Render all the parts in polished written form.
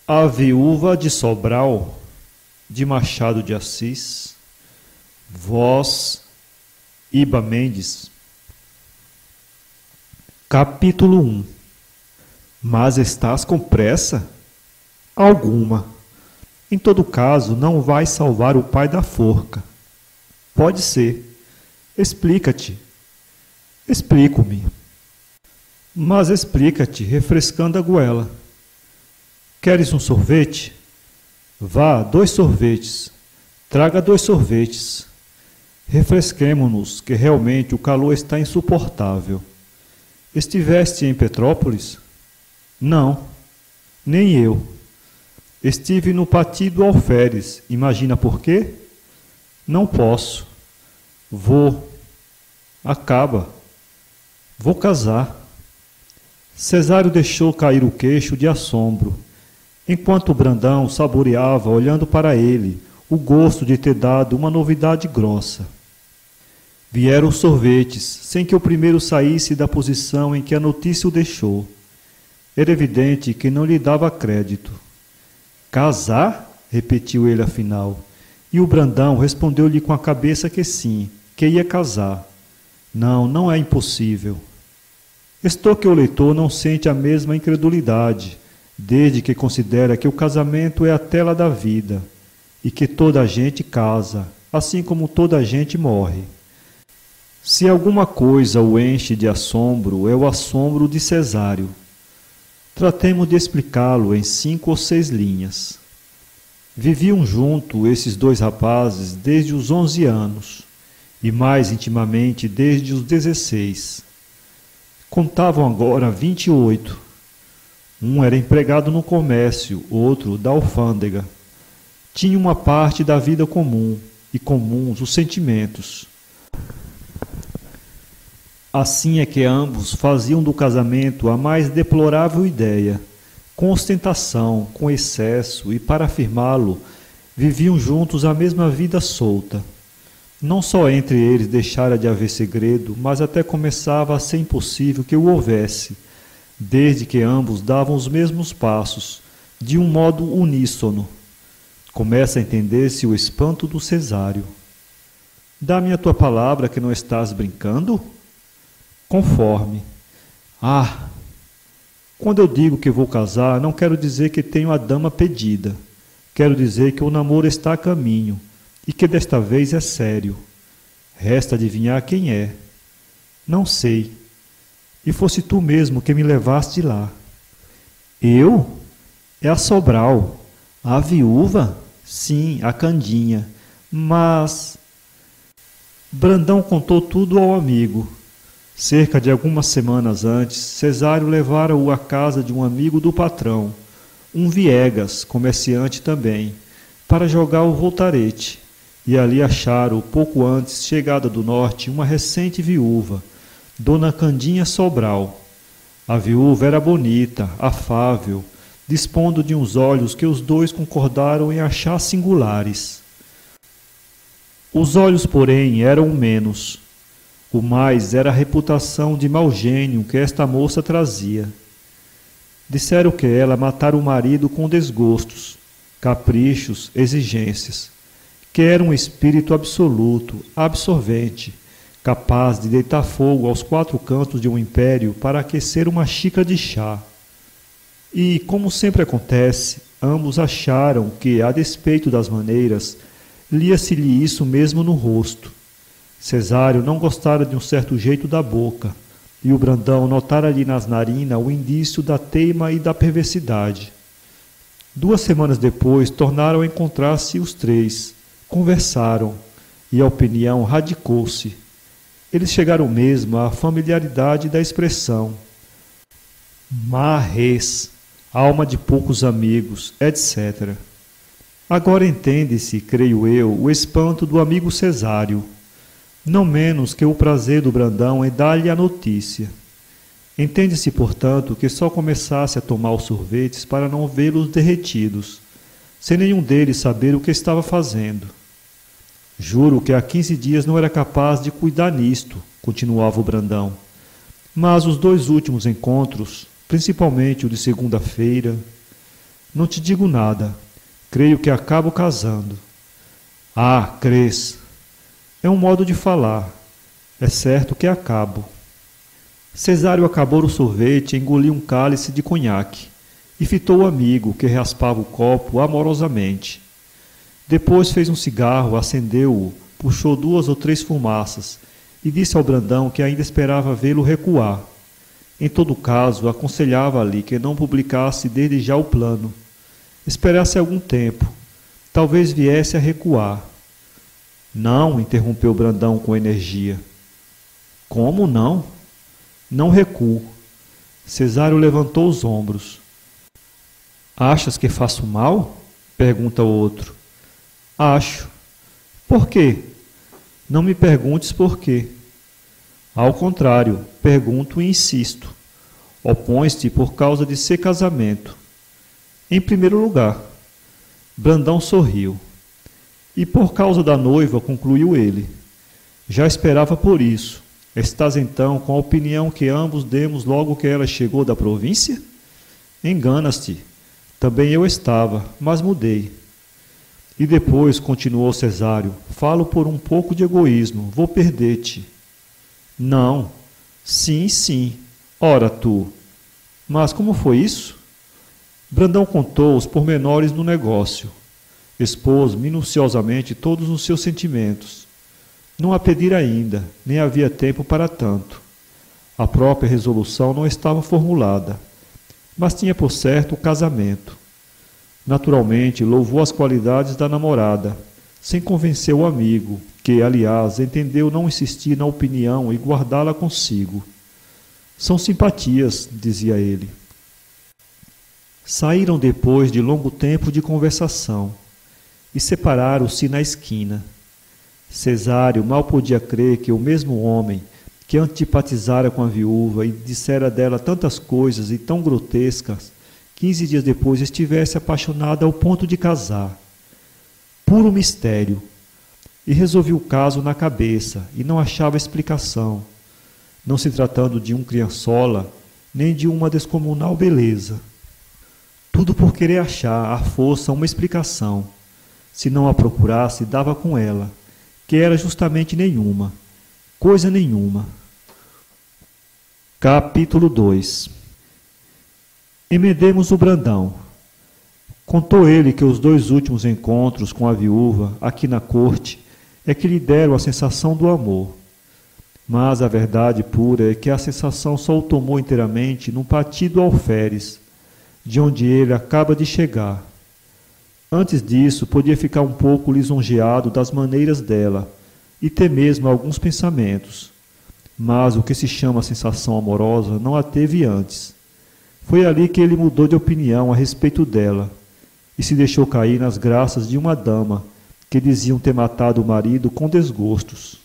A Viúva de Sobral, de Machado de Assis. Voz, Iba Mendes. Capítulo 1. Mas estás com pressa? Alguma. Em todo caso, não vais salvar o pai da forca. Pode ser. Explica-te. Explico-me. Mas explica-te, refrescando a goela. Queres um sorvete? Vá, 2 sorvetes. Traga 2 sorvetes. Refresquemo-nos, que realmente o calor está insuportável. Estiveste em Petrópolis? Não, nem eu. Estive no Pati do Alferes. Imagina por quê? Não posso. Vou. Acaba. Vou casar. Cesário deixou cair o queixo de assombro, enquanto Brandão saboreava, olhando para ele, o gosto de ter dado uma novidade grossa. Vieram os sorvetes, sem que o primeiro saísse da posição em que a notícia o deixou. Era evidente que não lhe dava crédito. Casar? Repetiu ele afinal. E o Brandão respondeu-lhe com a cabeça que sim, que ia casar. Não, não é impossível. Estou que o leitor não sente a mesma incredulidade, desde que considera que o casamento é a tela da vida, e que toda a gente casa, assim como toda a gente morre. Se alguma coisa o enche de assombro, é o assombro de Cesário. Tratemos de explicá-lo em 5 ou 6 linhas. Viviam junto esses 2 rapazes desde os 11 anos, e mais intimamente desde os 16. Contavam agora 28. Um era empregado no comércio, outro da alfândega. Tinha uma parte da vida comum, e comuns os sentimentos. Assim é que ambos faziam do casamento a mais deplorável ideia, com ostentação, com excesso, e para afirmá-lo, viviam juntos a mesma vida solta. Não só entre eles deixara de haver segredo, mas até começava a ser impossível que o houvesse, desde que ambos davam os mesmos passos, de um modo uníssono. Começa a entender-se o espanto do Cesário. Dá-me a tua palavra que não estás brincando? Conforme. Ah! Quando eu digo que vou casar, não quero dizer que tenho a dama pedida. Quero dizer que o namoro está a caminho, e que desta vez é sério. Resta adivinhar quem é. Não sei. E fosse tu mesmo que me levaste lá. Eu? É a Sobral. A viúva? Sim, a Candinha. Mas... Brandão contou tudo ao amigo. Cerca de algumas semanas antes, Cesário levara-o à casa de um amigo do patrão, um Viegas, comerciante também, para jogar o voltarete. E ali acharam, pouco antes, chegada do norte, uma recente viúva, Dona Candinha Sobral. A viúva era bonita, afável, dispondo de uns olhos que os 2 concordaram em achar singulares. Os olhos, porém, eram o menos. O mais era a reputação de mau gênio que esta moça trazia. Disseram que ela matara o marido com desgostos, caprichos, exigências, que era um espírito absoluto, absorvente, capaz de deitar fogo aos 4 cantos de um império para aquecer uma xícara de chá. E, como sempre acontece, ambos acharam que, a despeito das maneiras, lia-se-lhe isso mesmo no rosto. Cesário não gostara de um certo jeito da boca, e o Brandão notara-lhe nas narinas o indício da teima e da perversidade. 2 semanas depois, tornaram a encontrar-se os 3. Conversaram, e a opinião radicou-se. Eles chegaram mesmo à familiaridade da expressão. Marres, alma de poucos amigos, etc. Agora entende-se, creio eu, o espanto do amigo Cesário, não menos que o prazer do Brandão em dar-lhe a notícia. Entende-se, portanto, que só começasse a tomar os sorvetes para não vê-los derretidos, sem nenhum deles saber o que estava fazendo. Juro que há 15 dias não era capaz de cuidar nisto, continuava o Brandão. Mas os 2 últimos encontros, principalmente o de segunda-feira, Não te digo nada. Creio que acabo casando. Ah, crês. É um modo de falar. É certo que acabo. Cesário acabou o sorvete e engoliu um cálice de conhaque e fitou o amigo, que raspava o copo amorosamente. Depois fez um cigarro, acendeu-o, puxou 2 ou 3 fumaças e disse ao Brandão que ainda esperava vê-lo recuar. Em todo caso, aconselhava-lhe que não publicasse desde já o plano. Esperasse algum tempo. Talvez viesse a recuar. Não, interrompeu Brandão com energia. Como não? Não recuo. Cesário levantou os ombros. Achas que faço mal? Pergunta o outro. Acho. Por quê? Não me perguntes por quê. Ao contrário, pergunto e insisto. Opões-te por causa de ser casamento. Em primeiro lugar. Brandão sorriu. E por causa da noiva, concluiu ele. Já esperava por isso. Estás então com a opinião que ambos demos logo que ela chegou da província? Enganas-te. Também eu estava, mas mudei. E depois, continuou Cesário, falo por um pouco de egoísmo, vou perder-te. Não. Sim, sim. Ora tu. Mas como foi isso? Brandão contou os pormenores do negócio. Expôs minuciosamente todos os seus sentimentos. Não a pedir ainda, nem havia tempo para tanto. A própria resolução não estava formulada, mas tinha por certo o casamento. Naturalmente, louvou as qualidades da namorada, sem convencer o amigo, que, aliás, entendeu não insistir na opinião e guardá-la consigo. São simpatias, dizia ele. Saíram depois de longo tempo de conversação e separaram-se na esquina. Cesário mal podia crer que o mesmo homem que antipatizara com a viúva e dissera dela tantas coisas e tão grotescas, 15 dias depois estivesse apaixonado ao ponto de casar. Puro mistério. E resolveu o caso na cabeça e não achava explicação, não se tratando de um criançola, nem de uma descomunal beleza. Tudo por querer achar, à força, uma explicação. Se não a procurasse, dava com ela, que era justamente nenhuma, coisa nenhuma. Capítulo 2. Emendemos o Brandão. Contou ele que os 2 últimos encontros com a viúva, aqui na corte, é que lhe deram a sensação do amor. Mas a verdade pura é que a sensação só o tomou inteiramente num pati do alferes, de onde ele acaba de chegar. Antes disso, podia ficar um pouco lisonjeado das maneiras dela e ter mesmo alguns pensamentos. Mas o que se chama sensação amorosa não a teve antes. Foi ali que ele mudou de opinião a respeito dela e se deixou cair nas graças de uma dama que diziam ter matado o marido com desgostos.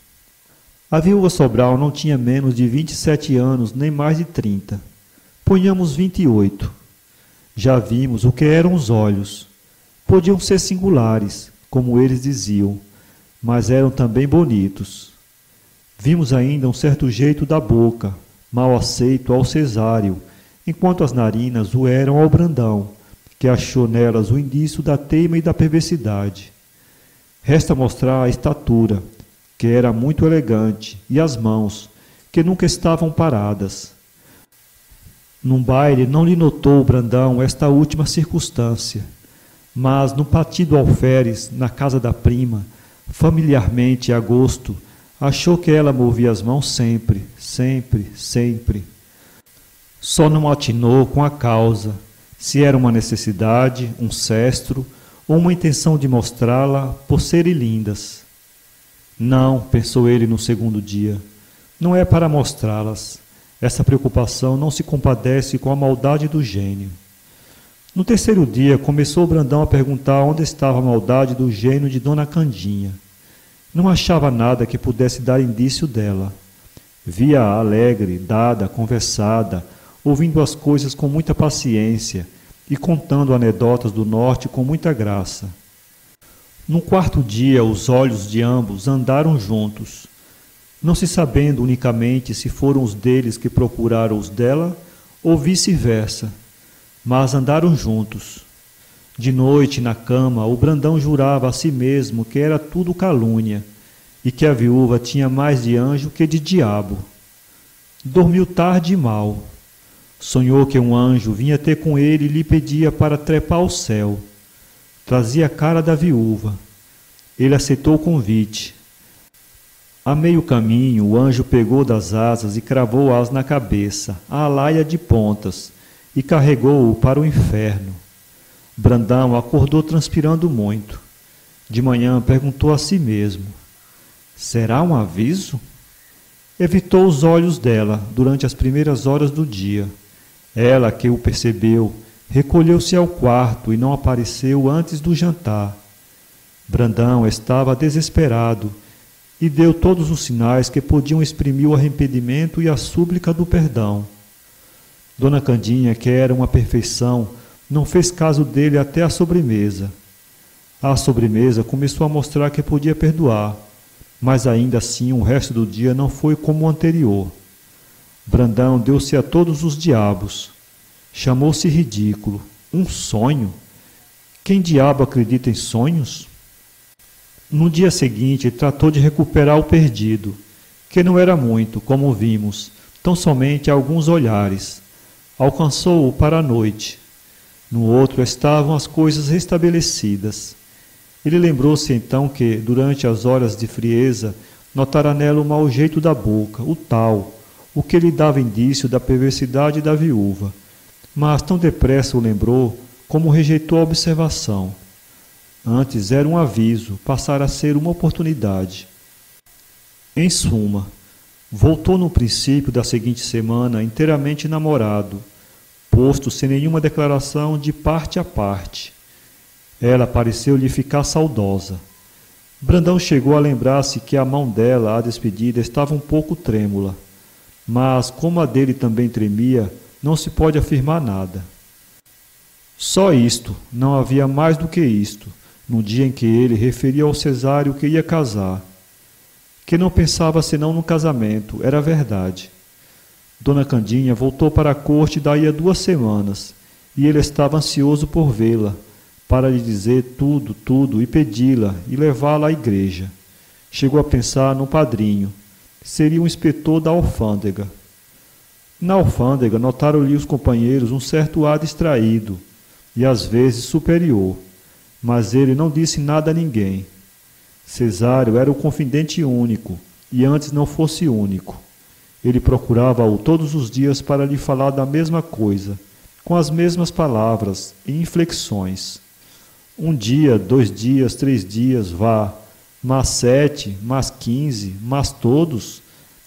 A viúva Sobral não tinha menos de 27 anos, nem mais de 30. Ponhamos 28. Já vimos o que eram os olhos. Podiam ser singulares, como eles diziam, mas eram também bonitos. Vimos ainda um certo jeito da boca, mal aceito ao Cesário, enquanto as narinas o eram ao Brandão, que achou nelas o indício da teima e da perversidade. Resta mostrar a estatura, que era muito elegante, e as mãos, que nunca estavam paradas. Num baile não lhe notou o Brandão esta última circunstância, mas no pati do alferes, na casa da prima, familiarmente a gosto, achou que ela movia as mãos sempre, sempre, sempre. Só não atinou com a causa, se era uma necessidade, um sestro, ou uma intenção de mostrá-la por serem lindas. Não, pensou ele no segundo dia, não é para mostrá-las. Essa preocupação não se compadece com a maldade do gênio. No terceiro dia, começou o Brandão a perguntar onde estava a maldade do gênio de Dona Candinha. Não achava nada que pudesse dar indício dela. Via-a alegre, dada, conversada, ouvindo as coisas com muita paciência e contando anedotas do norte com muita graça. No quarto dia, os olhos de ambos andaram juntos, não se sabendo unicamente se foram os deles que procuraram os dela ou vice-versa, mas andaram juntos. De noite, na cama, o Brandão jurava a si mesmo que era tudo calúnia e que a viúva tinha mais de anjo que de diabo. Dormiu tarde e mal. Sonhou que um anjo vinha ter com ele e lhe pedia para trepar ao céu. Trazia a cara da viúva. Ele aceitou o convite. A meio caminho, o anjo pegou das asas e cravou-as na cabeça, a alaia de pontas, e carregou-o para o inferno. Brandão acordou transpirando muito. De manhã perguntou a si mesmo: será um aviso? Evitou os olhos dela durante as primeiras horas do dia. Ela, que o percebeu, recolheu-se ao quarto e não apareceu antes do jantar. Brandão estava desesperado e deu todos os sinais que podiam exprimir o arrependimento e a súplica do perdão. Dona Candinha, que era uma perfeição, não fez caso dele até a sobremesa. À sobremesa começou a mostrar que podia perdoar, mas ainda assim o resto do dia não foi como o anterior. Brandão deu-se a todos os diabos. Chamou-se ridículo. Um sonho? Quem diabo acredita em sonhos? No dia seguinte, tratou de recuperar o perdido, que não era muito, como vimos, tão somente alguns olhares. Alcançou-o para a noite. No outro estavam as coisas restabelecidas. Ele lembrou-se então que, durante as horas de frieza, notara nela o mau jeito da boca, o que lhe dava indício da perversidade da viúva. Mas tão depressa o lembrou, como rejeitou a observação. Antes era um aviso, passara a ser uma oportunidade. Em suma, voltou no princípio da seguinte semana inteiramente namorado, posto sem nenhuma declaração de parte a parte. Ela pareceu-lhe ficar saudosa. Brandão chegou a lembrar-se que a mão dela, à despedida, estava um pouco trêmula. Mas, como a dele também tremia, não se pode afirmar nada. Só isto, não havia mais do que isto, no dia em que ele referia ao Cesário que ia casar. Que não pensava senão no casamento, era verdade. Dona Candinha voltou para a corte daí a 2 semanas, e ele estava ansioso por vê-la, para lhe dizer tudo, e pedi-la, e levá-la à igreja. Chegou a pensar no padrinho. Seria um inspetor da alfândega. Na alfândega notaram-lhe os companheiros um certo ar distraído, e às vezes superior, mas ele não disse nada a ninguém. Cesário era o confidente único, e antes não fosse único. Ele procurava-o todos os dias para lhe falar da mesma coisa, com as mesmas palavras e inflexões. 1 dia, 2 dias, 3 dias, vá, mas 7, mas 15, mas todos.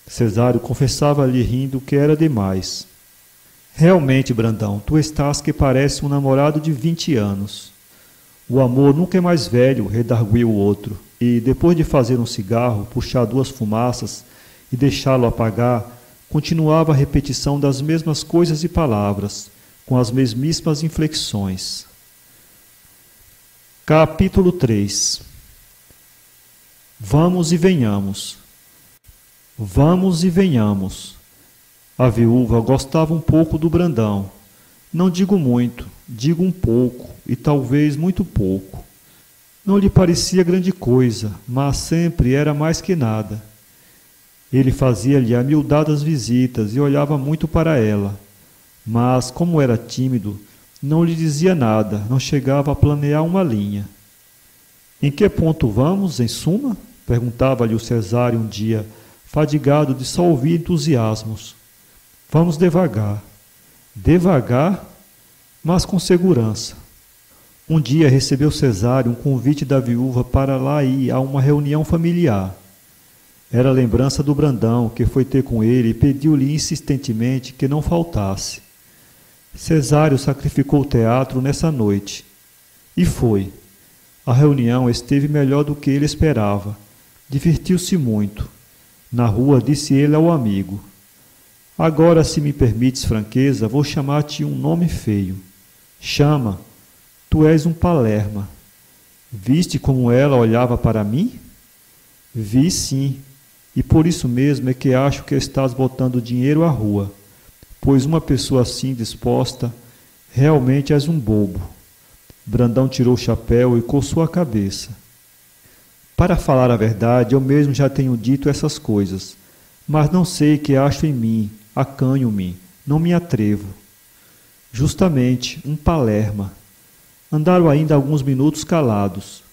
Cesário confessava-lhe rindo que era demais. Realmente, Brandão, tu estás que parece um namorado de 20 anos. O amor nunca é mais velho, redarguiu o outro, e, depois de fazer um cigarro, puxar 2 fumaças e deixá-lo apagar, continuava a repetição das mesmas coisas e palavras, com as mesmíssimas inflexões. Capítulo 3. Vamos e venhamos. Vamos e venhamos. A viúva gostava um pouco do Brandão. Não digo muito, digo um pouco, e talvez muito pouco. Não lhe parecia grande coisa, mas sempre era mais que nada. Ele fazia-lhe amildadas visitas e olhava muito para ela. Mas, como era tímido, não lhe dizia nada, não chegava a planear uma linha. Em que ponto vamos, em suma? Perguntava-lhe o Cesário um dia, fadigado de só ouvir entusiasmos. Vamos devagar. Devagar, mas com segurança. Um dia recebeu Cesário um convite da viúva para lá ir a uma reunião familiar. Era a lembrança do Brandão, que foi ter com ele e pediu-lhe insistentemente que não faltasse. Cesário sacrificou o teatro nessa noite. E foi. A reunião esteve melhor do que ele esperava. Divertiu-se muito. Na rua disse ele ao amigo: agora, se me permites franqueza, vou chamar-te um nome feio. Chama, tu és um palerma. Viste como ela olhava para mim? Vi sim, e por isso mesmo é que acho que estás botando dinheiro à rua, pois uma pessoa assim disposta, realmente és um bobo. Brandão tirou o chapéu e coçou a cabeça. Para falar a verdade, eu mesmo já tenho dito essas coisas, mas não sei que acho em mim, acanho-me, não me atrevo. Justamente, um palerma. Andaram ainda alguns minutos calados.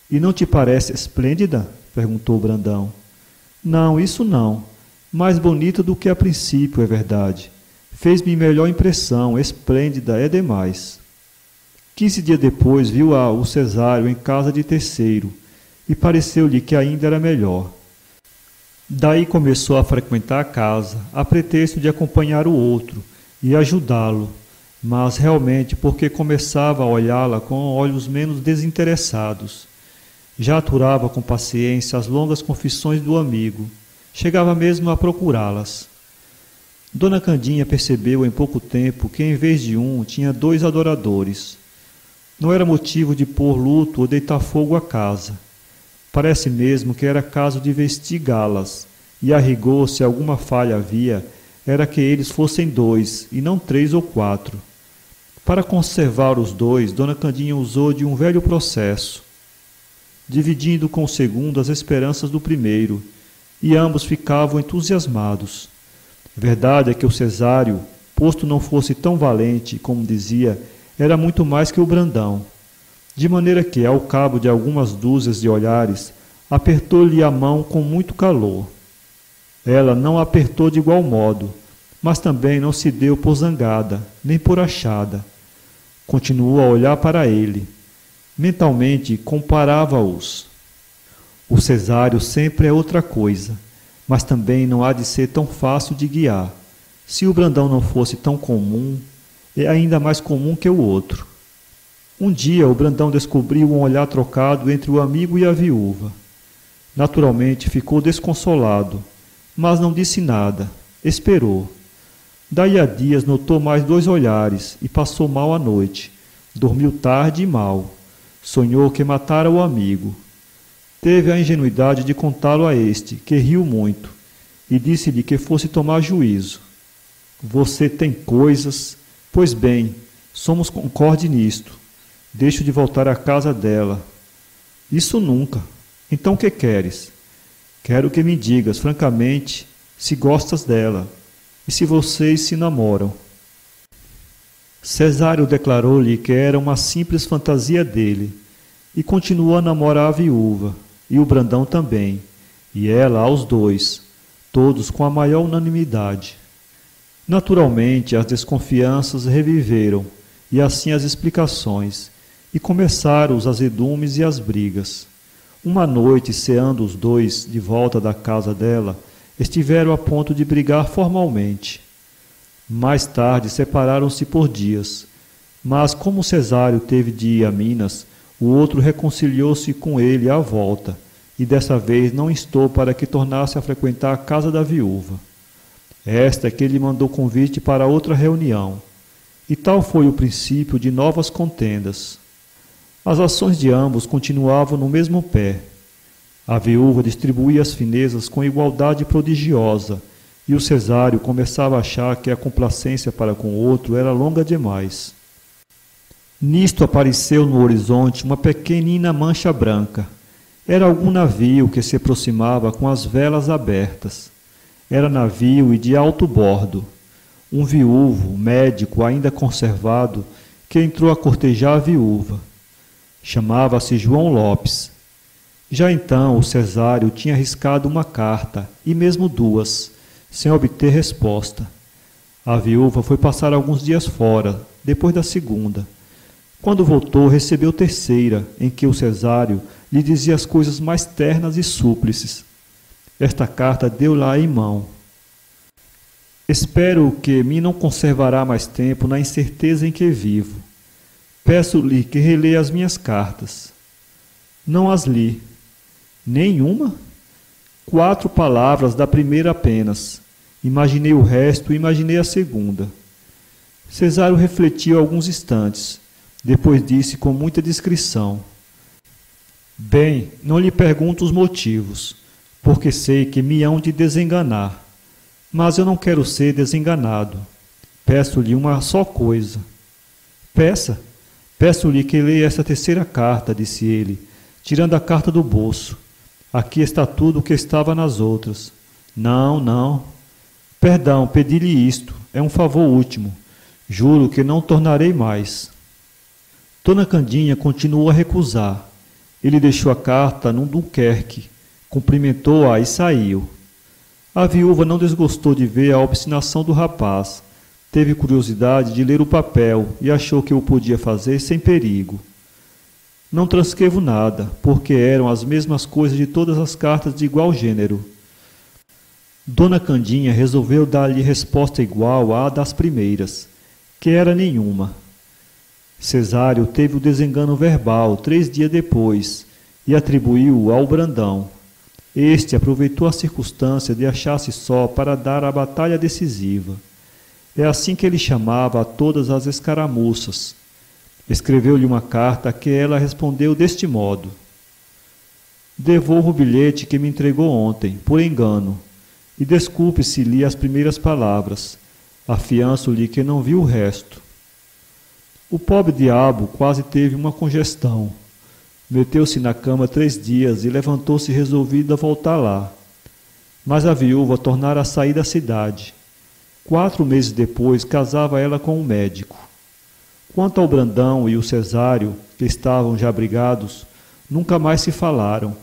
E não te parece esplêndida? Perguntou Brandão. Não, isso não. Mais bonita do que a princípio, é verdade. Fez-me melhor impressão, esplêndida é demais. 15 dias depois viu o Cesário em casa de terceiro, e pareceu-lhe que ainda era melhor. Daí começou a frequentar a casa, a pretexto de acompanhar o outro e ajudá-lo, mas realmente porque começava a olhá-la com olhos menos desinteressados. Já aturava com paciência as longas confissões do amigo, chegava mesmo a procurá-las. Dona Candinha percebeu em pouco tempo que em vez de um tinha 2 adoradores. Não era motivo de pôr luto ou deitar fogo à casa. Parece mesmo que era caso de vestir galas, e a rigor, se alguma falha havia, era que eles fossem 2, e não 3 ou 4. Para conservar os 2, Dona Candinha usou de um velho processo, dividindo com o segundo as esperanças do primeiro, e ambos ficavam entusiasmados. Verdade é que o Cesário, posto não fosse tão valente, como dizia, era muito mais que o Brandão. De maneira que, ao cabo de algumas dúzias de olhares, apertou-lhe a mão com muito calor. Ela não a apertou de igual modo, mas também não se deu por zangada, nem por achada. Continuou a olhar para ele. Mentalmente comparava-os. O Cesário sempre é outra coisa, mas também não há de ser tão fácil de guiar. Se o Brandão não fosse tão comum, é ainda mais comum que o outro. Um dia o Brandão descobriu um olhar trocado entre o amigo e a viúva. Naturalmente ficou desconsolado, mas não disse nada, esperou. Daí a dias notou mais 2 olhares e passou mal a noite. Dormiu tarde e mal. Sonhou que matara o amigo. Teve a ingenuidade de contá-lo a este, que riu muito, e disse-lhe que fosse tomar juízo. Você tem coisas... Pois bem, somos concorde nisto. Deixo de voltar à casa dela. Isso nunca. Então que queres? Quero que me digas, francamente, se gostas dela, e se vocês se namoram. Cesário declarou-lhe que era uma simples fantasia dele, e continuou a namorar a viúva, e o Brandão também, e ela aos 2, todos com a maior unanimidade. Naturalmente, as desconfianças reviveram, e assim as explicações, e começaram os azedumes e as brigas. Uma noite, ceando os 2 de volta da casa dela, estiveram a ponto de brigar formalmente. Mais tarde separaram-se por dias, mas como Cesário teve de ir a Minas, o outro reconciliou-se com ele à volta, e dessa vez não instou para que tornasse a frequentar a casa da viúva. Esta é que lhe mandou convite para outra reunião, e tal foi o princípio de novas contendas. As ações de ambos continuavam no mesmo pé. A viúva distribuía as finezas com igualdade prodigiosa, e o Cesário começava a achar que a complacência para com o outro era longa demais. Nisto apareceu no horizonte uma pequenina mancha branca. Era algum navio que se aproximava com as velas abertas. Era navio e de alto bordo. Um viúvo, médico ainda conservado, que entrou a cortejar a viúva. Chamava-se João Lopes. Já então o Cesário tinha arriscado uma carta, e mesmo 2, sem obter resposta. A viúva foi passar alguns dias fora, depois da segunda. Quando voltou, recebeu terceira, em que o Cesário lhe dizia as coisas mais ternas e súplices. Esta carta deu-la em mão. Espero que me não conservará mais tempo na incerteza em que vivo. Peço-lhe que releia as minhas cartas. Não as li. Nenhuma? 4 palavras da primeira apenas. Imaginei o resto e imaginei a segunda. Cesário refletiu alguns instantes. Depois disse com muita discrição: Bem, não lhe pergunto os motivos, porque sei que me hão de desenganar. Mas eu não quero ser desenganado. Peço-lhe uma só coisa. Peça. Peço-lhe que leia esta terceira carta, disse ele, tirando a carta do bolso. Aqui está tudo o que estava nas outras. Não, não. Perdão, pedi-lhe isto. É um favor último. Juro que não tornarei mais. Dona Candinha continuou a recusar. Ele deixou a carta num Dunkerque, cumprimentou-a e saiu. A viúva não desgostou de ver a obstinação do rapaz. Teve curiosidade de ler o papel e achou que o podia fazer sem perigo. Não transcrevo nada, porque eram as mesmas coisas de todas as cartas de igual gênero. Dona Candinha resolveu dar-lhe resposta igual à das primeiras, que era nenhuma. Cesário teve o desengano verbal 3 dias depois e atribuiu-o ao Brandão. Este aproveitou a circunstância de achar-se só para dar a batalha decisiva. É assim que ele chamava a todas as escaramuças. Escreveu-lhe uma carta a que ela respondeu deste modo: devolvo o bilhete que me entregou ontem, por engano, e desculpe se li as primeiras palavras. Afianço-lhe que não vi o resto. O pobre diabo quase teve uma congestão. Meteu-se na cama 3 dias e levantou-se resolvido a voltar lá. Mas a viúva tornara a sair da cidade. 4 meses depois casava ela com um médico. Quanto ao Brandão e o Cesário, que estavam já brigados, nunca mais se falaram.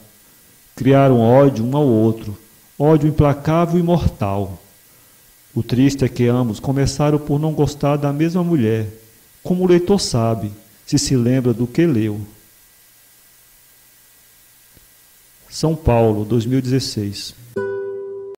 Criaram ódio um ao outro, ódio implacável e mortal. O triste é que ambos começaram por não gostar da mesma mulher, como o leitor sabe, se lembra do que leu. São Paulo, 2016.